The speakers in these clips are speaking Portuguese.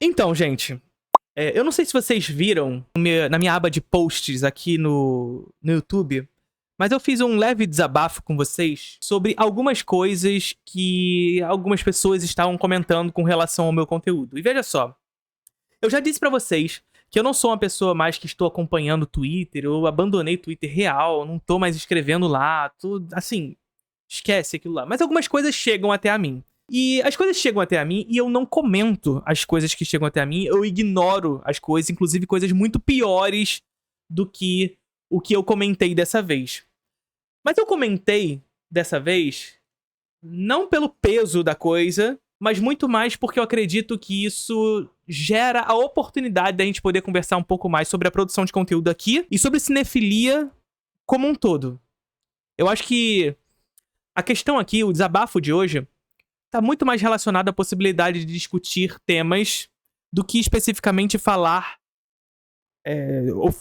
Então, gente, eu não sei se vocês viram na minha aba de posts aqui no YouTube, mas eu fiz um leve desabafo com vocês sobre algumas coisas que algumas pessoas estavam comentando com relação ao meu conteúdo. E veja só, eu já disse pra vocês que eu não sou uma pessoa mais que estou acompanhando o Twitter, eu abandonei o Twitter real, não tô mais escrevendo lá, tudo assim, esquece aquilo lá. Mas algumas coisas chegam até a mim. E as coisas chegam até a mim e eu não comento as coisas que chegam até a mim, eu ignoro as coisas, inclusive coisas muito piores do que o que eu comentei dessa vez. Mas eu comentei dessa vez não pelo peso da coisa, mas muito mais porque eu acredito que isso gera a oportunidade da gente poder conversar um pouco mais sobre a produção de conteúdo aqui e sobre cinefilia como um todo. Eu acho que a questão aqui, o desabafo de hoje, tá muito mais relacionado à possibilidade de discutir temas do que especificamente falar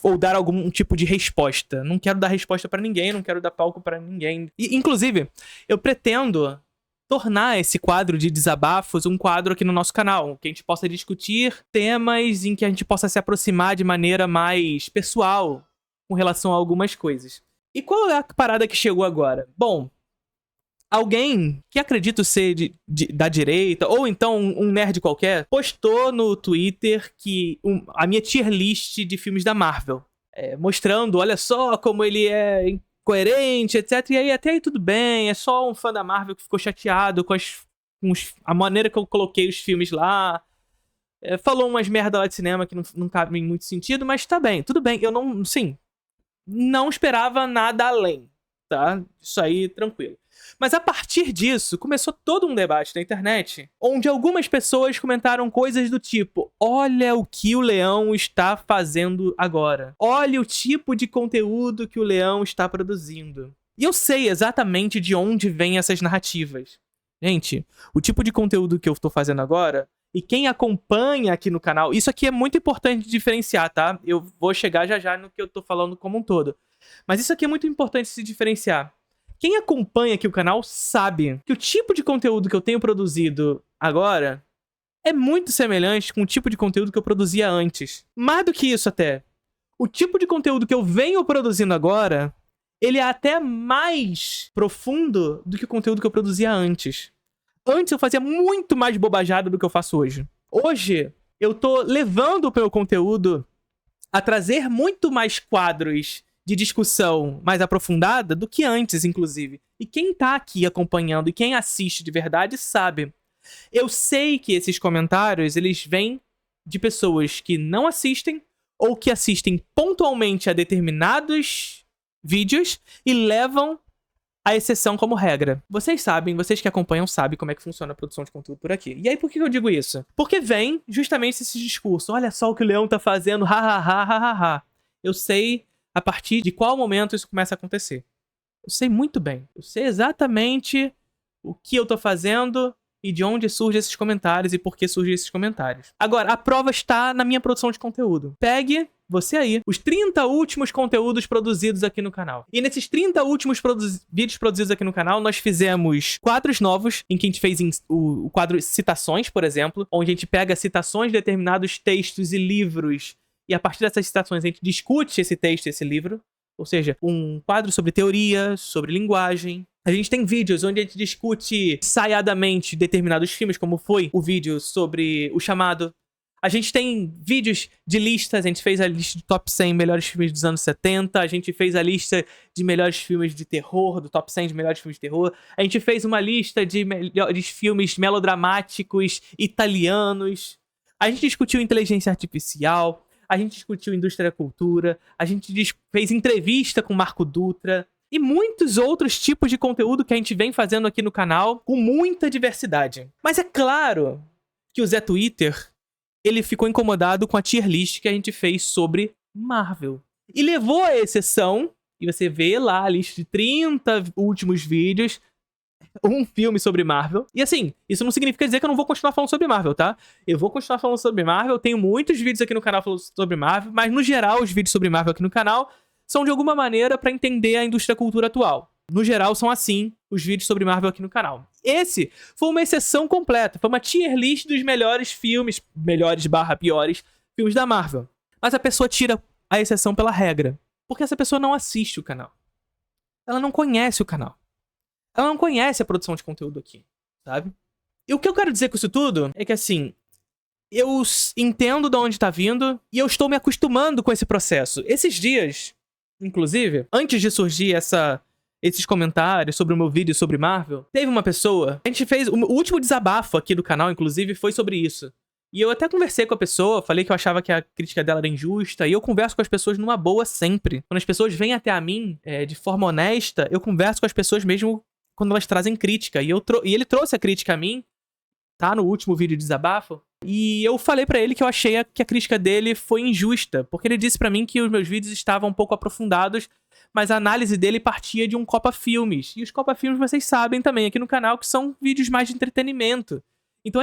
ou dar algum tipo de resposta. Não quero dar resposta pra ninguém, não quero dar palco pra ninguém. E, inclusive, eu pretendo tornar esse quadro de desabafos um quadro aqui no nosso canal, que a gente possa discutir temas em que a gente possa se aproximar de maneira mais pessoal com relação a algumas coisas. E qual é a parada que chegou agora? Bom, alguém que acredito ser da direita, ou então um nerd qualquer, postou no Twitter que a minha tier list de filmes da Marvel. Mostrando, olha só como ele é incoerente, etc. E aí até aí tudo bem, é só um fã da Marvel que ficou chateado com a maneira que eu coloquei os filmes lá. Falou umas merda lá de cinema que não cabe em muito sentido, mas tá bem, tudo bem. Eu não esperava nada além, tá? Isso aí, tranquilo. Mas a partir disso, começou todo um debate na internet, onde algumas pessoas comentaram coisas do tipo: olha o que o Leão está fazendo agora. Olha o tipo de conteúdo que o Leão está produzindo. E eu sei exatamente de onde vêm essas narrativas. Gente, o tipo de conteúdo que eu estou fazendo agora, e quem acompanha aqui no canal, isso aqui é muito importante diferenciar, tá? Eu vou chegar já no que eu tô falando como um todo. Mas isso aqui é muito importante se diferenciar. Quem acompanha aqui o canal sabe que o tipo de conteúdo que eu tenho produzido agora é muito semelhante com o tipo de conteúdo que eu produzia antes. Mais do que isso até. O tipo de conteúdo que eu venho produzindo agora, ele é até mais profundo do que o conteúdo que eu produzia antes. Antes eu fazia muito mais bobajada do que eu faço hoje. Hoje, eu tô levando o meu conteúdo a trazer muito mais quadros de discussão mais aprofundada do que antes, inclusive. E quem tá aqui acompanhando e quem assiste de verdade sabe. Eu sei que esses comentários, eles vêm de pessoas que não assistem ou que assistem pontualmente a determinados vídeos e levam a exceção como regra. Vocês sabem, vocês que acompanham sabem como é que funciona a produção de conteúdo por aqui. E aí, por que eu digo isso? Porque vem justamente esse discurso. Olha só o que o Leão tá fazendo, ha. Eu sei a partir de qual momento isso começa a acontecer. Eu sei muito bem. Eu sei exatamente o que eu tô fazendo e de onde surgem esses comentários e por que surgem esses comentários. Agora, a prova está na minha produção de conteúdo. Pegue, você aí, os 30 últimos conteúdos produzidos aqui no canal. E nesses 30 últimos vídeos produzidos aqui no canal, nós fizemos quadros novos, em que a gente fez o quadro Citações, por exemplo, onde a gente pega citações de determinados textos e livros, e a partir dessas citações a gente discute esse texto e esse livro. Ou seja, um quadro sobre teoria, sobre linguagem. A gente tem vídeos onde a gente discute ensaiadamente determinados filmes, como foi o vídeo sobre O Chamado. A gente tem vídeos de listas, a gente fez a lista de top 100 melhores filmes dos anos 70, a gente fez a lista de melhores filmes de terror, do top 100 de melhores filmes de terror, a gente fez uma lista de melhores filmes melodramáticos italianos, a gente discutiu inteligência artificial, a gente discutiu indústria da cultura, a gente fez entrevista com Marco Dutra e muitos outros tipos de conteúdo que a gente vem fazendo aqui no canal com muita diversidade. Mas é claro que o Zé Twitter, ele ficou incomodado com a tier list que a gente fez sobre Marvel. E levou a exceção, e você vê lá a lista de 30 últimos vídeos, um filme sobre Marvel. E assim, isso não significa dizer que eu não vou continuar falando sobre Marvel, tá? Eu vou continuar falando sobre Marvel, eu tenho muitos vídeos aqui no canal falando sobre Marvel, mas no geral os vídeos sobre Marvel aqui no canal são de alguma maneira pra entender a indústria da cultura atual. No geral, são assim os vídeos sobre Marvel aqui no canal. Esse foi uma exceção completa. Foi uma tier list dos melhores filmes, melhores/piores filmes da Marvel. Mas a pessoa tira a exceção pela regra. Porque essa pessoa não assiste o canal. Ela não conhece o canal. Ela não conhece a produção de conteúdo aqui, sabe? E o que eu quero dizer com isso tudo é que, assim, eu entendo de onde tá vindo e eu estou me acostumando com esse processo. Esses dias, inclusive, antes de surgir esses comentários sobre o meu vídeo sobre Marvel, teve uma pessoa... A gente fez... O último desabafo aqui do canal, inclusive, foi sobre isso. E eu até conversei com a pessoa, falei que eu achava que a crítica dela era injusta, e eu converso com as pessoas numa boa sempre. Quando as pessoas vêm até a mim, de forma honesta, eu converso com as pessoas mesmo quando elas trazem crítica. E ele trouxe a crítica a mim, tá? No último vídeo de desabafo. E eu falei pra ele que eu achei que a crítica dele foi injusta, porque ele disse pra mim que os meus vídeos estavam um pouco aprofundados, mas a análise dele partia de um Copa Filmes. E os Copa Filmes vocês sabem também aqui no canal que são vídeos mais de entretenimento. Então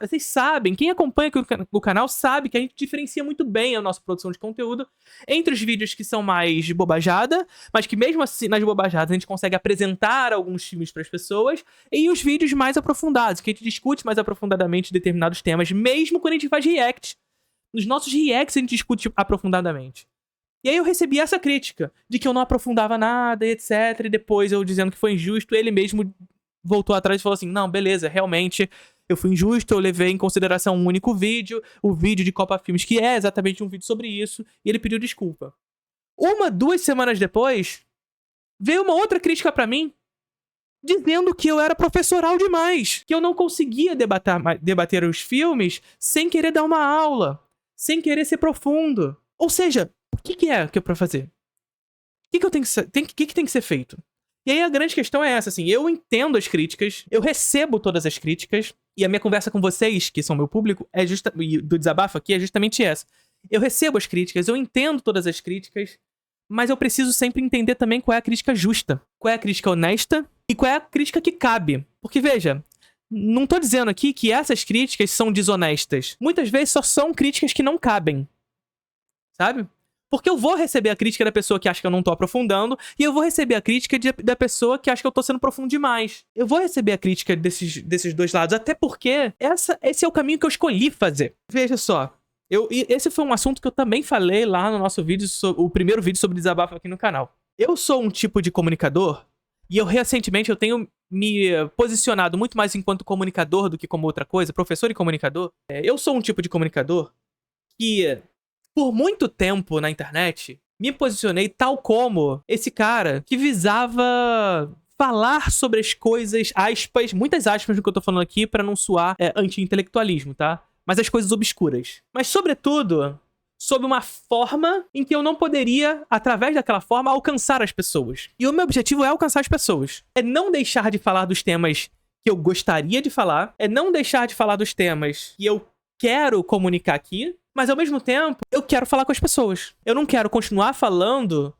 vocês sabem, quem acompanha o canal sabe que a gente diferencia muito bem a nossa produção de conteúdo entre os vídeos que são mais de bobajada, mas que mesmo assim nas bobajadas a gente consegue apresentar alguns filmes para as pessoas, e os vídeos mais aprofundados, que a gente discute mais aprofundadamente determinados temas, mesmo quando a gente faz react. Nos nossos reacts a gente discute aprofundadamente. E aí eu recebi essa crítica, de que eu não aprofundava nada, etc, e depois eu dizendo que foi injusto, ele mesmo voltou atrás e falou assim, não, beleza, realmente... Eu fui injusto, eu levei em consideração um único vídeo, o vídeo de Copa Filmes, que é exatamente um vídeo sobre isso, e ele pediu desculpa. 2 semanas depois, veio uma outra crítica pra mim, dizendo que eu era professoral demais, que eu não conseguia debater os filmes sem querer dar uma aula, sem querer ser profundo. Ou seja, o que é pra fazer? O que tem que ser feito? E aí a grande questão é essa, assim, eu entendo as críticas, eu recebo todas as críticas, e a minha conversa com vocês, que são meu público, do desabafo aqui, é justamente essa. Eu recebo as críticas, eu entendo todas as críticas, mas eu preciso sempre entender também qual é a crítica justa, qual é a crítica honesta e qual é a crítica que cabe. Porque, veja, não tô dizendo aqui que essas críticas são desonestas. Muitas vezes só são críticas que não cabem, sabe? Porque eu vou receber a crítica da pessoa que acha que eu não tô aprofundando, e eu vou receber a crítica da pessoa que acha que eu tô sendo profundo demais. Eu vou receber a crítica desses dois lados, até porque esse é o caminho que eu escolhi fazer. Veja só, esse foi um assunto que eu também falei lá no nosso vídeo, o primeiro vídeo sobre desabafo aqui no canal. Eu sou um tipo de comunicador, e recentemente eu tenho me posicionado muito mais enquanto comunicador do que como outra coisa, professor e comunicador. Eu sou um tipo de comunicador que... Por muito tempo na internet, me posicionei tal como esse cara que visava falar sobre as coisas, aspas, muitas aspas no que eu tô falando aqui pra não soar anti-intelectualismo, tá? Mas as coisas obscuras. Mas, sobretudo, sob uma forma em que eu não poderia, através daquela forma, alcançar as pessoas. E o meu objetivo é alcançar as pessoas. É não deixar de falar dos temas que eu gostaria de falar, é não deixar de falar dos temas que eu quero comunicar aqui, mas ao mesmo tempo, eu quero falar com as pessoas. Eu não quero continuar falando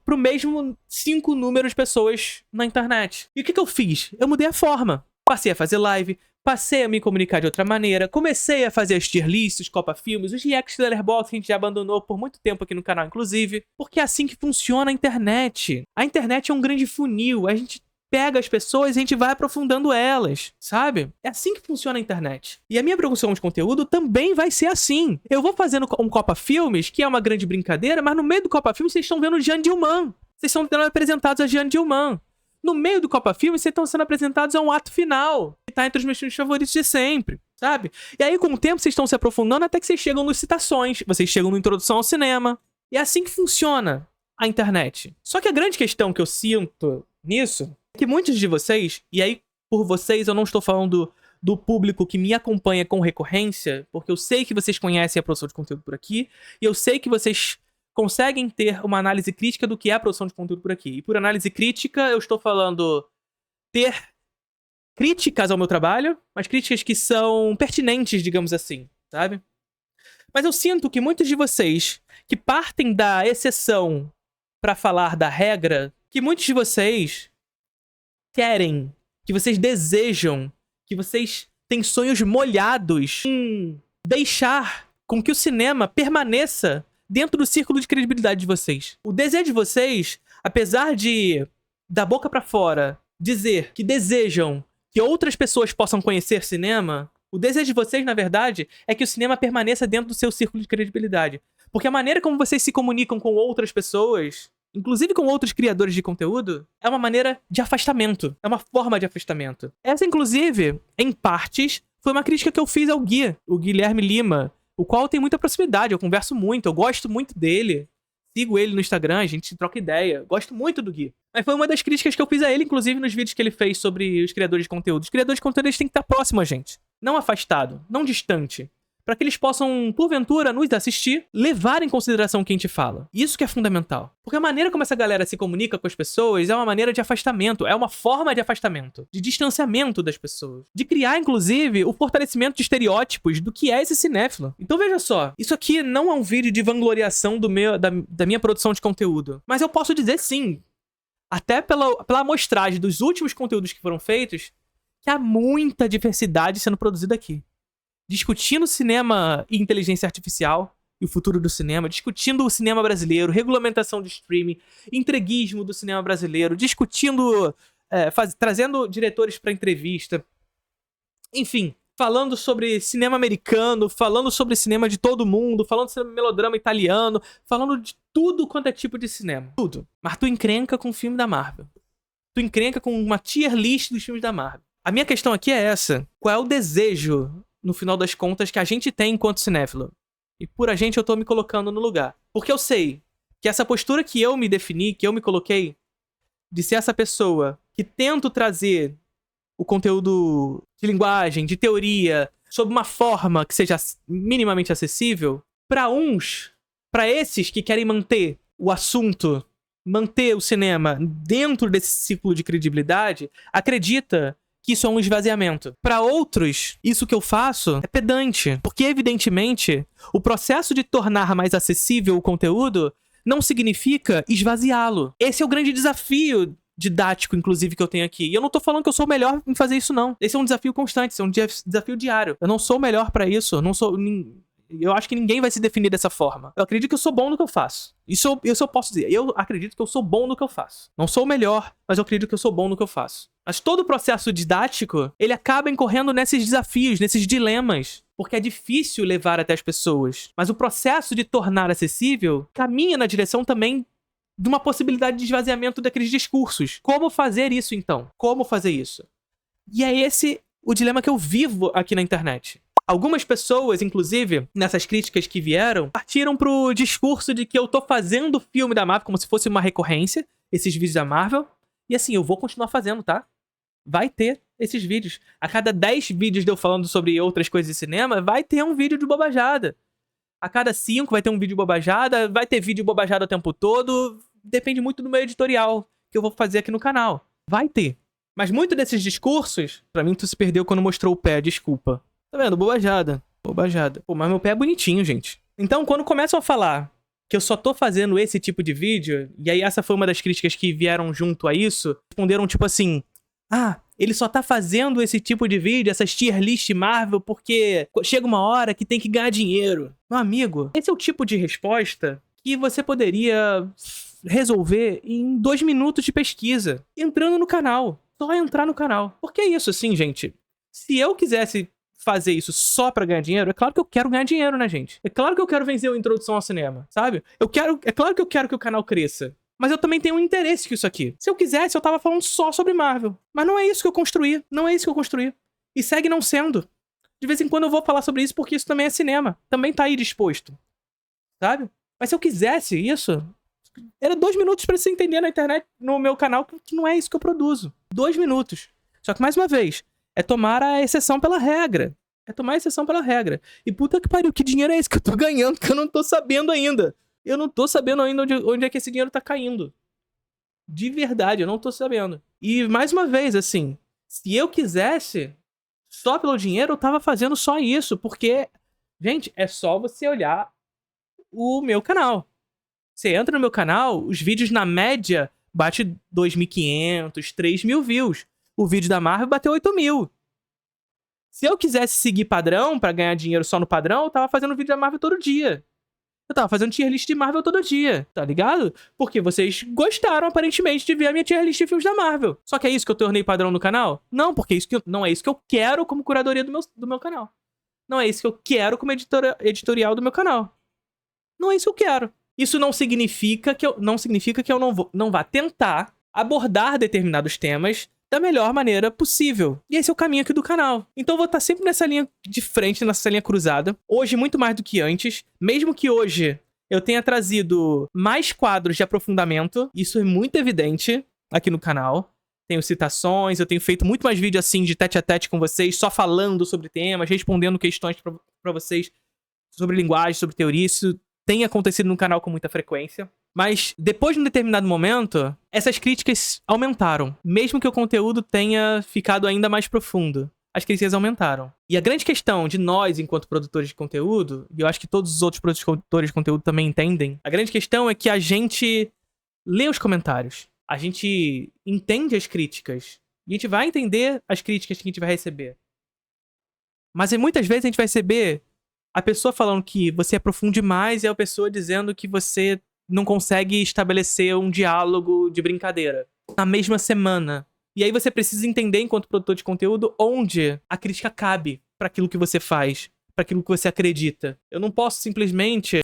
pro mesmo 5 números de pessoas na internet. E o que eu fiz? Eu mudei a forma. Passei a fazer live, passei a me comunicar de outra maneira, comecei a fazer as tier lists, os Copa Filmes, os reacts da Letterboxd, que a gente já abandonou por muito tempo aqui no canal, inclusive. Porque é assim que funciona a internet. A internet é um grande funil, a gente pega as pessoas e a gente vai aprofundando elas, sabe? É assim que funciona a internet. E a minha produção de conteúdo também vai ser assim. Eu vou fazendo um Copa Filmes, que é uma grande brincadeira, mas no meio do Copa Filmes vocês estão vendo o Jeanne Dielman. Vocês estão sendo apresentados a Jeanne Dielman. No meio do Copa Filmes vocês estão sendo apresentados a um ato final, que tá entre os meus filmes favoritos de sempre, sabe? E aí com o tempo vocês estão se aprofundando até que vocês chegam nos citações, vocês chegam na introdução ao cinema. E é assim que funciona a internet. Só que a grande questão que eu sinto nisso que muitos de vocês, e aí por vocês eu não estou falando do público que me acompanha com recorrência, porque eu sei que vocês conhecem a produção de conteúdo por aqui, e eu sei que vocês conseguem ter uma análise crítica do que é a produção de conteúdo por aqui. E por análise crítica eu estou falando ter críticas ao meu trabalho, mas críticas que são pertinentes, digamos assim, sabe? Mas eu sinto que muitos de vocês que partem da exceção para falar da regra, que muitos de vocês querem, que vocês desejam, que vocês têm sonhos molhados em deixar com que o cinema permaneça dentro do círculo de credibilidade de vocês. O desejo de vocês, apesar de da boca pra fora, dizer que desejam que outras pessoas possam conhecer cinema, o desejo de vocês, na verdade, é que o cinema permaneça dentro do seu círculo de credibilidade. Porque a maneira como vocês se comunicam com outras pessoas, inclusive com outros criadores de conteúdo, é uma maneira de afastamento. É uma forma de afastamento. Essa, inclusive, em partes, foi uma crítica que eu fiz ao Gui, o Guilherme Lima, o qual tem muita proximidade, eu converso muito, eu gosto muito dele. Sigo ele no Instagram, a gente troca ideia. Gosto muito do Gui. Mas foi uma das críticas que eu fiz a ele, inclusive nos vídeos que ele fez sobre os criadores de conteúdo. Os criadores de conteúdo eles têm que estar próximos a gente. Não afastado, não distante. Para que eles possam, porventura, nos assistir, levar em consideração o que a gente fala. Isso que é fundamental. Porque a maneira como essa galera se comunica com as pessoas é uma maneira de afastamento, é uma forma de afastamento, de distanciamento das pessoas. De criar, inclusive, o fortalecimento de estereótipos do que é esse cinéfilo. Então veja só, isso aqui não é um vídeo de vangloriação da minha produção de conteúdo. Mas eu posso dizer sim, até pela amostragem dos últimos conteúdos que foram feitos, que há muita diversidade sendo produzida aqui. Discutindo cinema e inteligência artificial e o futuro do cinema, discutindo o cinema brasileiro, regulamentação de streaming, entreguismo do cinema brasileiro, discutindo, trazendo diretores para entrevista, enfim, falando sobre cinema americano, falando sobre cinema de todo mundo, falando sobre melodrama italiano, falando de tudo quanto é tipo de cinema. Tudo. Mas tu encrenca com o filme da Marvel. Tu encrenca com uma tier list dos filmes da Marvel. A minha questão aqui é essa. Qual é o desejo, no final das contas, que a gente tem enquanto cinéfilo? E por a gente eu tô me colocando no lugar. Porque eu sei que essa postura que eu me defini, que eu me coloquei, de ser essa pessoa que tento trazer o conteúdo de linguagem, de teoria, sob uma forma que seja minimamente acessível, para esses que querem manter o assunto, manter o cinema dentro desse ciclo de credibilidade, acredita que isso é um esvaziamento. Para outros, isso que eu faço é pedante, porque evidentemente o processo de tornar mais acessível o conteúdo não significa esvaziá-lo. Esse é o grande desafio didático, inclusive, que eu tenho aqui. E eu não tô falando que eu sou o melhor em fazer isso, não. Esse é um desafio constante, esse é um desafio diário. Eu não sou o melhor pra isso, eu acho que ninguém vai se definir dessa forma. Eu acredito que eu sou bom no que eu faço. Isso eu posso dizer. Eu acredito que eu sou bom no que eu faço. Não sou o melhor, mas eu acredito que eu sou bom no que eu faço. Mas todo o processo didático, ele acaba incorrendo nesses desafios, nesses dilemas. Porque é difícil levar até as pessoas. Mas o processo de tornar acessível caminha na direção também de uma possibilidade de esvaziamento daqueles discursos. Como fazer isso, então? Como fazer isso? E é esse o dilema que eu vivo aqui na internet. Algumas pessoas, inclusive, nessas críticas que vieram, partiram pro discurso de que eu tô fazendo o filme da Marvel como se fosse uma recorrência, esses vídeos da Marvel. E assim, eu vou continuar fazendo, tá? Vai ter esses vídeos. A cada 10 vídeos de eu falando sobre outras coisas de cinema, vai ter um vídeo de bobajada. A cada 5 vai ter um vídeo de bobajada, vai ter vídeo de bobajada o tempo todo. Depende muito do meu editorial que eu vou fazer aqui no canal. Vai ter. Mas muito desses discursos, pra mim tu se perdeu quando mostrou o pé, desculpa. Tá vendo? Bobajada. Bobajada. Pô, mas meu pé é bonitinho, gente. Então, quando começam a falar que eu só tô fazendo esse tipo de vídeo, e aí essa foi uma das críticas que vieram junto a isso, responderam tipo assim: ah, ele só tá fazendo esse tipo de vídeo, essas tier list Marvel, porque chega uma hora que tem que ganhar dinheiro. Meu amigo, esse é o tipo de resposta que você poderia resolver em 2 minutos de pesquisa, entrando no canal. Só entrar no canal. Porque é isso, assim, gente. Se eu quisesse fazer isso só pra ganhar dinheiro, é claro que eu quero ganhar dinheiro, né, gente? É claro que eu quero vencer a introdução ao cinema, sabe? É claro que eu quero que o canal cresça. Mas eu também tenho um interesse com isso aqui. Se eu quisesse, eu tava falando só sobre Marvel. Mas não é isso que eu construí. Não é isso que eu construí. E segue não sendo. De vez em quando eu vou falar sobre isso porque isso também é cinema. Também tá aí disposto. Sabe? Mas se eu quisesse isso, era 2 minutos pra você entender na internet, no meu canal, que não é isso que eu produzo. 2 minutos. Só que, mais uma vez, é tomar a exceção pela regra. É tomar a exceção pela regra. E puta que pariu, que dinheiro é esse que eu tô ganhando que eu não tô sabendo ainda? Eu não tô sabendo ainda onde é que esse dinheiro tá caindo. De verdade, eu não tô sabendo. E, mais uma vez, assim, se eu quisesse, só pelo dinheiro, eu tava fazendo só isso. Porque, gente, é só você olhar o meu canal. Você entra no meu canal, os vídeos, na média, bate 2.500, 3.000 views. O vídeo da Marvel bateu 8.000. Se eu quisesse seguir padrão pra ganhar dinheiro só no padrão, eu tava fazendo vídeo da Marvel todo dia. Eu tava fazendo tier list de Marvel todo dia, tá ligado? Porque vocês gostaram, aparentemente, de ver a minha tier list de filmes da Marvel. Só que é isso que eu tornei padrão no canal? Não, porque não é isso que eu quero como curadoria do meu canal. Não é isso que eu quero como editorial do meu canal. Não é isso que eu quero. Isso não significa que eu não vá tentar abordar determinados temas da melhor maneira possível. E esse é o caminho aqui do canal. Então eu vou estar sempre nessa linha de frente, nessa linha cruzada. Hoje, muito mais do que antes. Mesmo que hoje eu tenha trazido mais quadros de aprofundamento, isso é muito evidente aqui no canal. Tenho citações, eu tenho feito muito mais vídeo assim de tete a tete com vocês, só falando sobre temas, respondendo questões pra vocês sobre linguagem, sobre teoria. Isso tem acontecido no canal com muita frequência. Mas depois de um determinado momento, essas críticas aumentaram. Mesmo que o conteúdo tenha ficado ainda mais profundo, as críticas aumentaram. E a grande questão de nós, enquanto produtores de conteúdo, e eu acho que todos os outros produtores de conteúdo também entendem, a grande questão é que a gente lê os comentários. A gente entende as críticas. E a gente vai entender as críticas que a gente vai receber. Mas muitas vezes a gente vai receber a pessoa falando que você aprofunda demais e a pessoa dizendo que você não consegue estabelecer um diálogo de brincadeira na mesma semana. E aí você precisa entender, enquanto produtor de conteúdo, onde a crítica cabe para aquilo que você faz, para aquilo que você acredita. Eu não posso simplesmente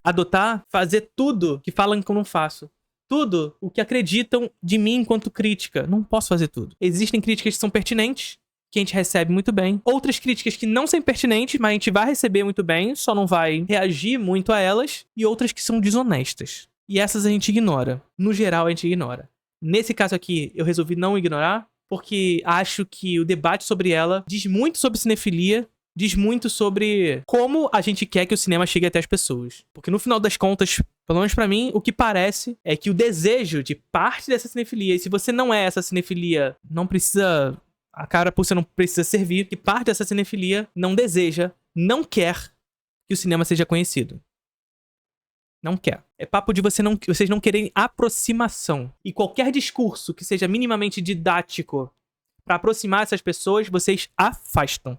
fazer tudo que falam que eu não faço. Tudo o que acreditam de mim enquanto crítica. Não posso fazer tudo. Existem críticas que são pertinentes, que a gente recebe muito bem. Outras críticas que não são pertinentes, mas a gente vai receber muito bem, só não vai reagir muito a elas. E outras que são desonestas. E essas a gente ignora. No geral, a gente ignora. Nesse caso aqui, eu resolvi não ignorar, porque acho que o debate sobre ela diz muito sobre cinefilia, diz muito sobre como a gente quer que o cinema chegue até as pessoas. Porque no final das contas, pelo menos pra mim, o que parece é que o desejo de parte dessa cinefilia, e se você não é essa cinefilia, não precisa... A carapuça não precisa servir, que parte dessa cinefilia não deseja, não quer que o cinema seja conhecido. Não quer. É papo de vocês não querem aproximação. E qualquer discurso que seja minimamente didático pra aproximar essas pessoas, vocês afastam.